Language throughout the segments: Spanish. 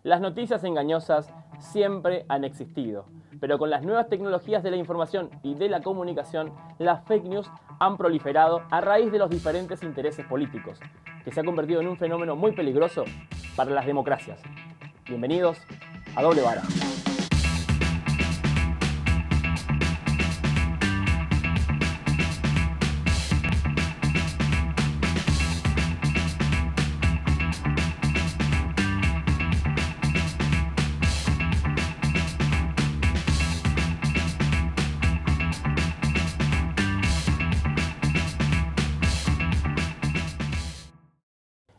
Las noticias engañosas siempre han existido, pero con las nuevas tecnologías de la información y de la comunicación, las fake news han proliferado a raíz de los diferentes intereses políticos, que se ha convertido en un fenómeno muy peligroso para las democracias. Bienvenidos a Doble Vara.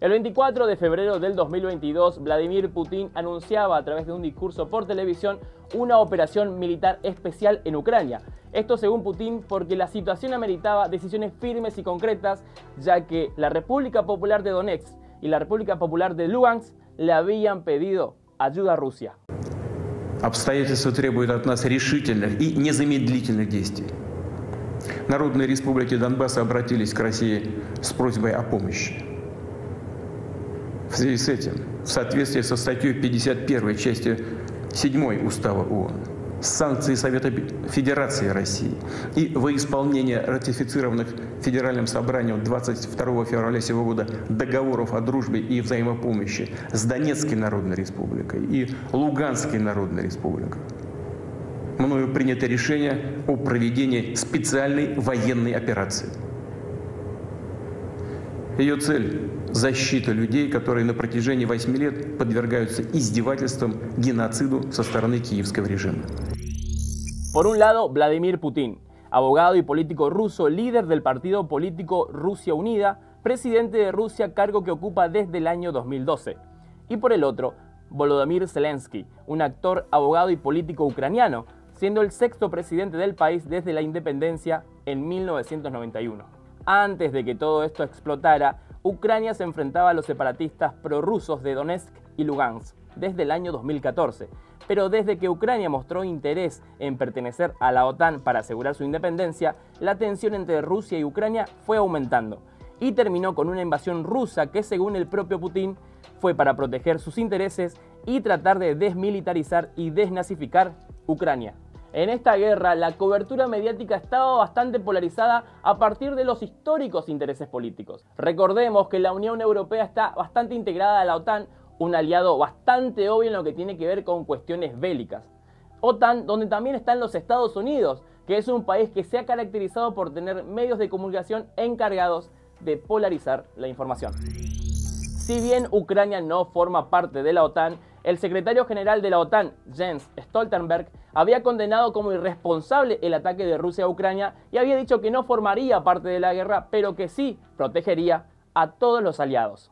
El 24 de febrero del 2022, Vladimir Putin anunciaba a través de un discurso por televisión una operación militar especial en Ucrania. Esto según Putin porque la situación ameritaba decisiones firmes y concretas, ya que la República Popular de Donetsk y la República Popular de Lugansk le habían pedido ayuda a Rusia. Обстоятельства требуют от нас решительных и незамедлительных действий. Народные республики Донбасса обратились к России с просьбой о помощи. В связи с этим, в соответствии со статьей 51 части 7 Устава ООН, санкции Совета Федерации России и во исполнение ратифицированных Федеральным собранием 22 февраля сего года договоров о дружбе и взаимопомощи с Донецкой Народной Республикой и Луганской Народной Республикой, мною принято решение о проведении специальной военной операции. Ее цель – защита людей, которые на протяжении 8 лет подвергаются издевательствам, геноциду со стороны киевского режима. Por un lado, Vladimir Putin, abogado y político ruso, líder del partido político Rusia Unida, presidente de Rusia, cargo que ocupa desde el año 2012. Y por el otro, Volodymyr Zelensky, un actor, abogado y político ucraniano, siendo el sexto presidente del país desde la independencia en 1991. Antes de que todo esto explotara, Ucrania se enfrentaba a los separatistas prorrusos de Donetsk y Lugansk desde el año 2014. Pero desde que Ucrania mostró interés en pertenecer a la OTAN para asegurar su independencia, la tensión entre Rusia y Ucrania fue aumentando y terminó con una invasión rusa que, según el propio Putin, fue para proteger sus intereses y tratar de desmilitarizar y desnazificar Ucrania. En esta guerra, la cobertura mediática estaba bastante polarizada a partir de los históricos intereses políticos. Recordemos que la Unión Europea está bastante integrada a la OTAN, un aliado bastante obvio en lo que tiene que ver con cuestiones bélicas. OTAN, donde también están los Estados Unidos, que es un país que se ha caracterizado por tener medios de comunicación encargados de polarizar la información. Si bien Ucrania no forma parte de la OTAN, el secretario general de la OTAN, Jens Stoltenberg, había condenado como irresponsable el ataque de Rusia a Ucrania y había dicho que no formaría parte de la guerra, pero que sí protegería a todos los aliados.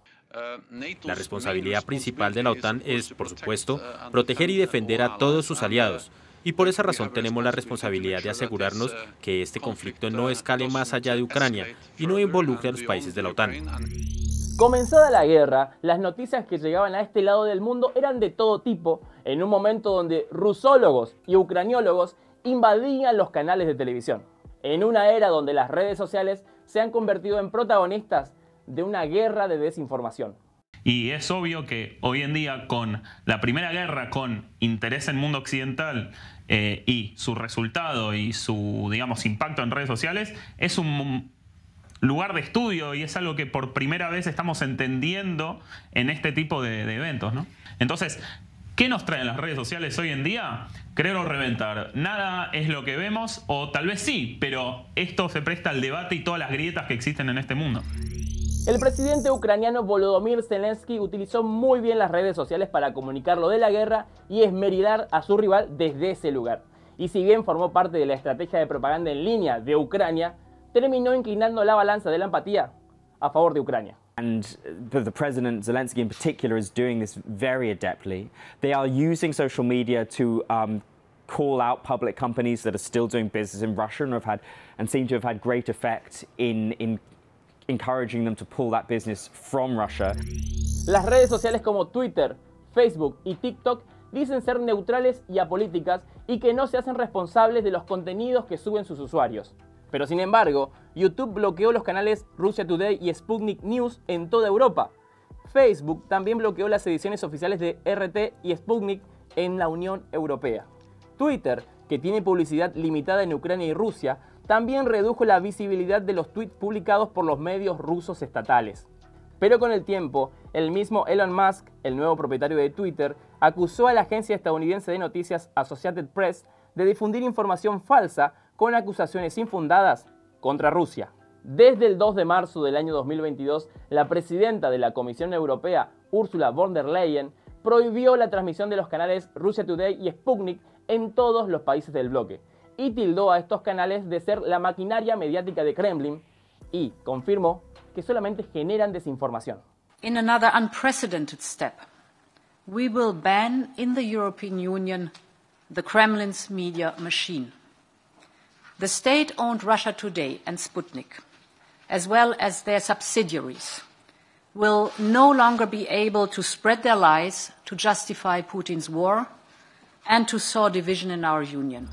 La responsabilidad principal de la OTAN es, por supuesto, proteger y defender a todos sus aliados. Y por esa razón tenemos la responsabilidad de asegurarnos que este conflicto no escale más allá de Ucrania y no involucre a los países de la OTAN. Comenzada la guerra, las noticias que llegaban a este lado del mundo eran de todo tipo, en un momento donde rusólogos y ucraniólogos invadían los canales de televisión. En una era donde las redes sociales se han convertido en protagonistas de una guerra de desinformación. Y es obvio que hoy en día, con la primera guerra con interés en el mundo occidental y su resultado y su, digamos, impacto en redes sociales, es un lugar de estudio y es algo que por primera vez estamos entendiendo en este tipo de eventos, ¿no? Entonces, ¿qué nos traen las redes sociales hoy en día? Creer o reventar. Nada es lo que vemos, o tal vez sí, pero esto se presta al debate y todas las grietas que existen en este mundo. El presidente ucraniano Volodymyr Zelensky utilizó muy bien las redes sociales para comunicar lo de la guerra y esmerilar a su rival desde ese lugar. Y si bien formó parte de la estrategia de propaganda en línea de Ucrania, terminó inclinando la balanza de la empatía a favor de Ucrania. And the President Zelensky in particular is doing this very adeptly. They are using social media to call out public companies that are still doing business in Russia and seem to have had great effect in encouraging them to pull that business from Russia. Las redes sociales como Twitter, Facebook y TikTok dicen ser neutrales y apolíticas y que no se hacen responsables de los contenidos que suben sus usuarios. Pero sin embargo, YouTube bloqueó los canales Russia Today y Sputnik News en toda Europa. Facebook también bloqueó las ediciones oficiales de RT y Sputnik en la Unión Europea. Twitter, que tiene publicidad limitada en Ucrania y Rusia, también redujo la visibilidad de los tweets publicados por los medios rusos estatales. Pero con el tiempo, el mismo Elon Musk, el nuevo propietario de Twitter, acusó a la agencia estadounidense de noticias Associated Press de difundir información falsa con acusaciones infundadas contra Rusia. Desde el 2 de marzo del año 2022, la presidenta de la Comisión Europea, Ursula von der Leyen, prohibió la transmisión de los canales Russia Today y Sputnik en todos los países del bloque y tildó a estos canales de ser la maquinaria mediática de Kremlin y confirmó que solamente generan desinformación. In another unprecedented step, we will ban in the European Union the Kremlin's media machine. The state-owned Russia Today and Sputnik, as well as their subsidiaries, will no longer be able to spread their lies to justify Putin's war and to sow division in our union.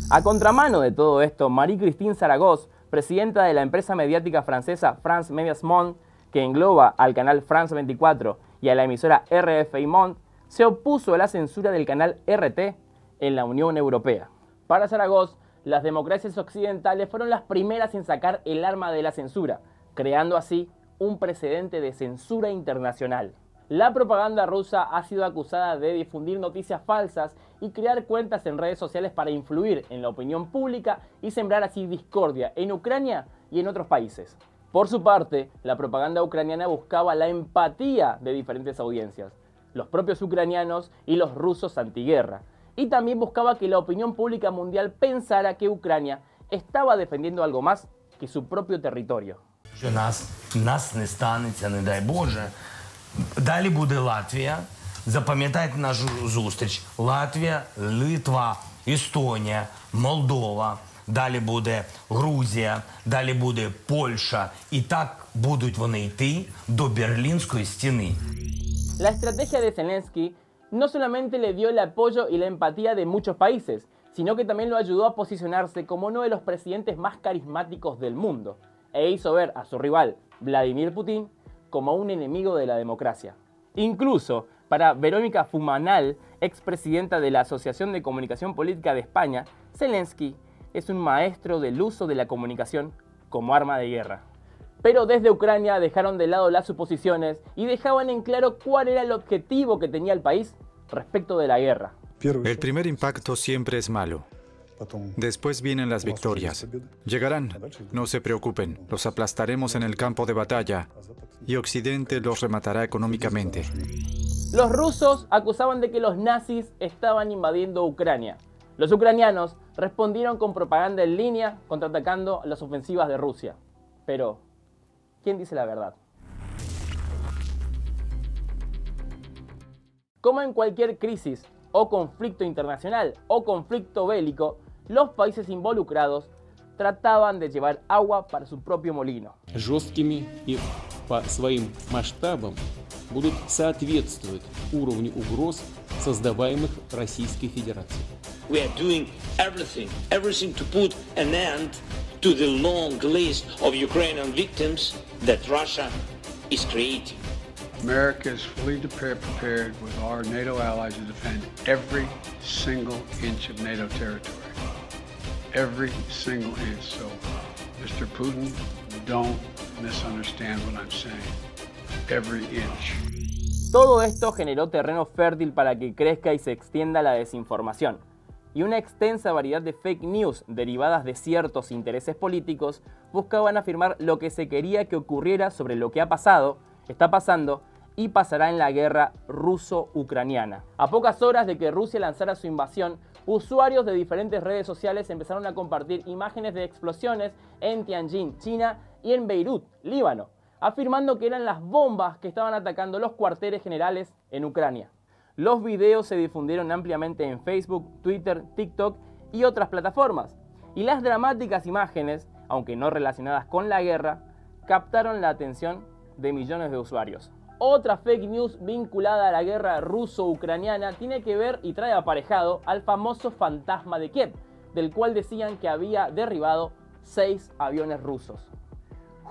A contramano de todo esto, Marie-Christine Saragosse, presidenta de la empresa mediática francesa France Medias Monde, que engloba al canal France 24 y a la emisora RFI Monde, se opuso a la censura del canal RT en la Unión Europea. Para Saragosse, las democracias occidentales fueron las primeras en sacar el arma de la censura, creando así un precedente de censura internacional. La propaganda rusa ha sido acusada de difundir noticias falsas y crear cuentas en redes sociales para influir en la opinión pública y sembrar así discordia en Ucrania y en otros países. Por su parte, la propaganda ucraniana buscaba la empatía de diferentes audiencias, los propios ucranianos y los rusos antiguerra, y también buscaba que la opinión pública mundial pensara que Ucrania estaba defendiendo algo más que su propio territorio. Нас не станеться, не дай Боже. Далі буде Латвія. Запам'ятайте нашу зустріч. Латвія, Литва, Естонія, Молдова. Далі буде Грузія, далі буде Польща. І так будуть вони йти до Берлінської стіни. La estrategia de Zelensky no solamente le dio el apoyo y la empatía de muchos países, sino que también lo ayudó a posicionarse como uno de los presidentes más carismáticos del mundo, e hizo ver a su rival, Vladimir Putin, como un enemigo de la democracia. Incluso, para Verónica Fumanal, expresidenta de la Asociación de Comunicación Política de España, Zelensky es un maestro del uso de la comunicación como arma de guerra. Pero desde Ucrania dejaron de lado las suposiciones y dejaban en claro cuál era el objetivo que tenía el país respecto de la guerra. El primer impacto siempre es malo. Después vienen las victorias. Llegarán, no se preocupen, los aplastaremos en el campo de batalla y Occidente los rematará económicamente. Los rusos acusaban de que los nazis estaban invadiendo Ucrania. Los ucranianos respondieron con propaganda en línea, contraatacando las ofensivas de Rusia. Pero, ¿quién dice la verdad? Como en cualquier crisis o conflicto internacional o conflicto bélico, los países involucrados trataban de llevar agua para su propio molino. Жесткими и по своим масштабам будут соответствовать уровню угроз, создаваемых Российской Федерацией. We are doing everything to put an end to the long list of Ukrainian victims that Russia is creating. America is fully prepared with our NATO allies to defend every single inch of NATO territory. Every single inch. So, Mr. Putin, don't misunderstand what I'm saying. Every inch. Todo esto generó terreno fértil para que crezca y se extienda la desinformación. Y una extensa variedad de fake news derivadas de ciertos intereses políticos buscaban afirmar lo que se quería que ocurriera sobre lo que ha pasado, está pasando y pasará en la guerra ruso-ucraniana. A pocas horas de que Rusia lanzara su invasión, usuarios de diferentes redes sociales empezaron a compartir imágenes de explosiones en Tianjin, China, y en Beirut, Líbano, afirmando que eran las bombas que estaban atacando los cuarteles generales en Ucrania. Los videos se difundieron ampliamente en Facebook, Twitter, TikTok y otras plataformas, y las dramáticas imágenes, aunque no relacionadas con la guerra, captaron la atención de millones de usuarios. Otra fake news vinculada a la guerra ruso-ucraniana tiene que ver y trae aparejado al famoso fantasma de Kiev, del cual decían que había derribado 6 aviones rusos.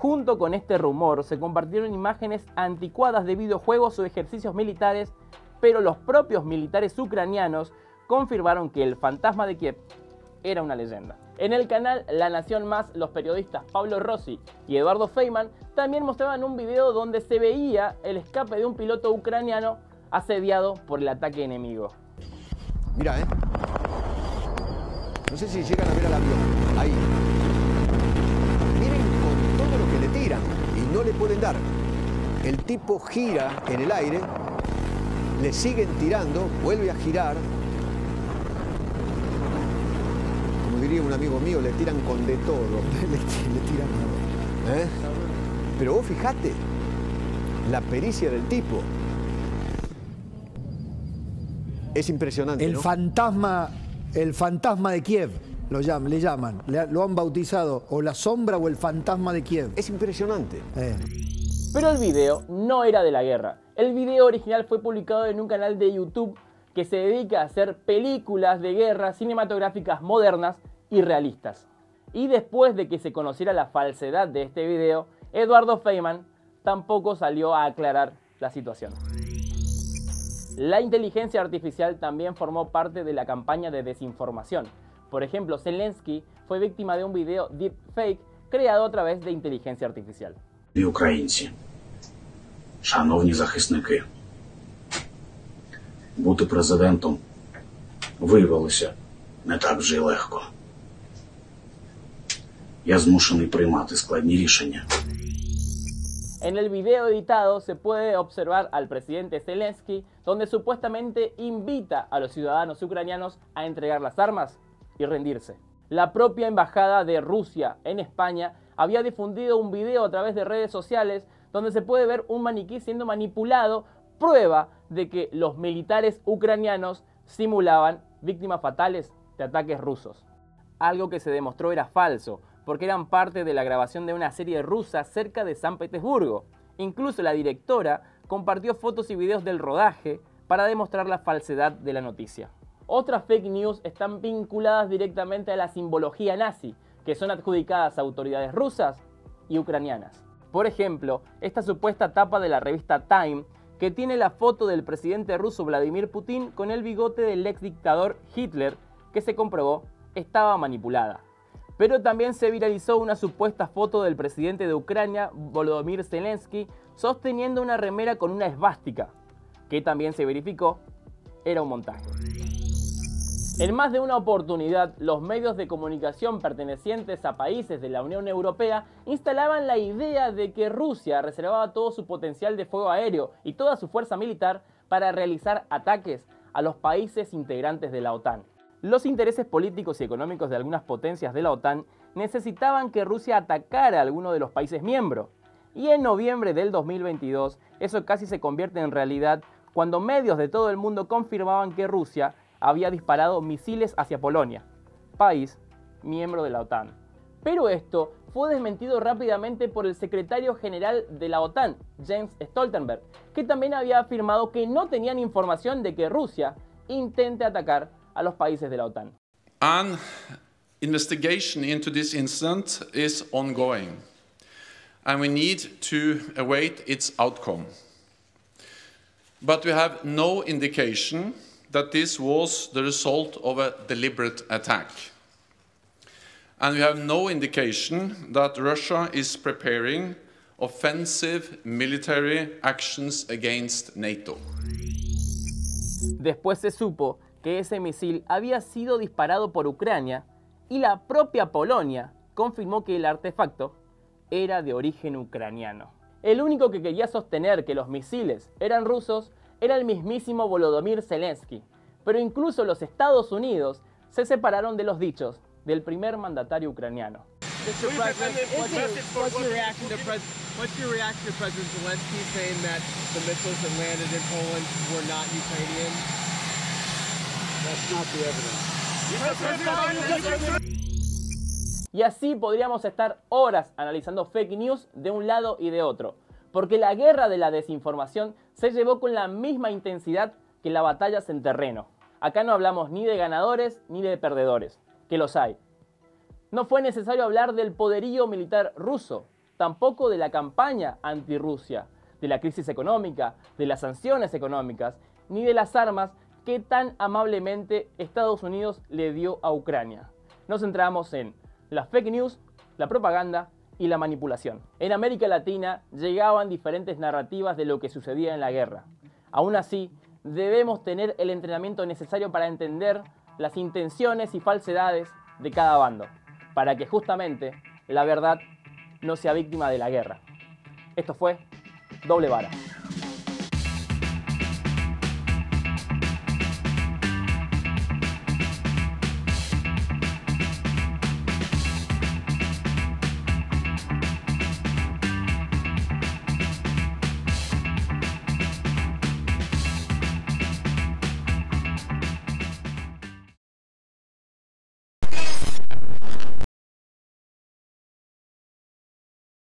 Junto con este rumor se compartieron imágenes anticuadas de videojuegos o ejercicios militares, pero los propios militares ucranianos confirmaron que el fantasma de Kiev era una leyenda. En el canal La Nación Más, los periodistas Pablo Rossi y Eduardo Feynman también mostraban un video donde se veía el escape de un piloto ucraniano asediado por el ataque enemigo. Mira, no sé si llegan a ver al avión. Ahí. Miren con todo lo que le tiran y no le pueden dar. El tipo gira en el aire, le siguen tirando, vuelve a girar. Como diría un amigo mío, le tiran con de todo. le tiran todo. Pero vos fijate la pericia del tipo. Es impresionante, El ¿no? el fantasma de Kiev, le llaman. Lo han bautizado o la sombra o el fantasma de Kiev. Es impresionante. Pero el video no era de la guerra. El video original fue publicado en un canal de YouTube que se dedica a hacer películas de guerra cinematográficas modernas y realistas. Y después de que se conociera la falsedad de este video, Eduardo Feynman tampoco salió a aclarar la situación. La inteligencia artificial también formó parte de la campaña de desinformación. Por ejemplo, Zelensky fue víctima de un video deepfake creado a través de inteligencia artificial. Українці, шановні захисники, бути президентом виявилося не так вже й легко. Я змушений приймати складні рішення. En el video editado se puede observar al presidente Zelensky, donde supuestamente invita a los ciudadanos ucranianos a entregar las armas y rendirse. La propia embajada de Rusia en España había difundido un video a través de redes sociales donde se puede ver un maniquí siendo manipulado, prueba de que los militares ucranianos simulaban víctimas fatales de ataques rusos. Algo que se demostró era falso, porque eran parte de la grabación de una serie rusa cerca de San Petersburgo. Incluso la directora compartió fotos y videos del rodaje para demostrar la falsedad de la noticia. Otras fake news están vinculadas directamente a la simbología nazi, que son adjudicadas a autoridades rusas y ucranianas. Por ejemplo, esta supuesta tapa de la revista Time, que tiene la foto del presidente ruso Vladimir Putin con el bigote del ex dictador Hitler, que se comprobó estaba manipulada. Pero también se viralizó una supuesta foto del presidente de Ucrania, Volodymyr Zelensky, sosteniendo una remera con una esvástica, que también se verificó era un montaje. En más de una oportunidad, los medios de comunicación pertenecientes a países de la Unión Europea instalaban la idea de que Rusia reservaba todo su potencial de fuego aéreo y toda su fuerza militar para realizar ataques a los países integrantes de la OTAN. Los intereses políticos y económicos de algunas potencias de la OTAN necesitaban que Rusia atacara a alguno de los países miembros. Y en noviembre del 2022, eso casi se convierte en realidad cuando medios de todo el mundo confirmaban que Rusia había disparado misiles hacia Polonia, país miembro de la OTAN. Pero esto fue desmentido rápidamente por el secretario general de la OTAN, Jens Stoltenberg, que también había afirmado que no tenían información de que Rusia intente atacar a los países de la OTAN. An investigation into this incident is ongoing, and we need to await its outcome. But we have no indication that this was the result of a deliberate attack. And we have no indication that Russia is preparing offensive military actions against NATO. Después se supo que ese misil había sido disparado por Ucrania y la propia Polonia confirmó que el artefacto era de origen ucraniano. El único que quería sostener que los misiles eran rusos era el mismísimo Volodymyr Zelensky, pero incluso los Estados Unidos se separaron de los dichos del primer mandatario ucraniano. Mr. President, what's your reaction to President Zelensky saying that the missiles that landed in Poland were not Ukrainian? That's not the evidence. Y así podríamos estar horas analizando fake news de un lado y de otro, porque la guerra de la desinformación se llevó con la misma intensidad que las batallas en terreno. Acá no hablamos ni de ganadores ni de perdedores, que los hay. No fue necesario hablar del poderío militar ruso, tampoco de la campaña anti-Rusia, de la crisis económica, de las sanciones económicas, ni de las armas que tan amablemente Estados Unidos le dio a Ucrania. Nos centramos en las fake news, la propaganda y la manipulación. En América Latina llegaban diferentes narrativas de lo que sucedía en la guerra. Aún así, debemos tener el entrenamiento necesario para entender las intenciones y falsedades de cada bando, para que justamente la verdad no sea víctima de la guerra. Esto fue Doble Vara.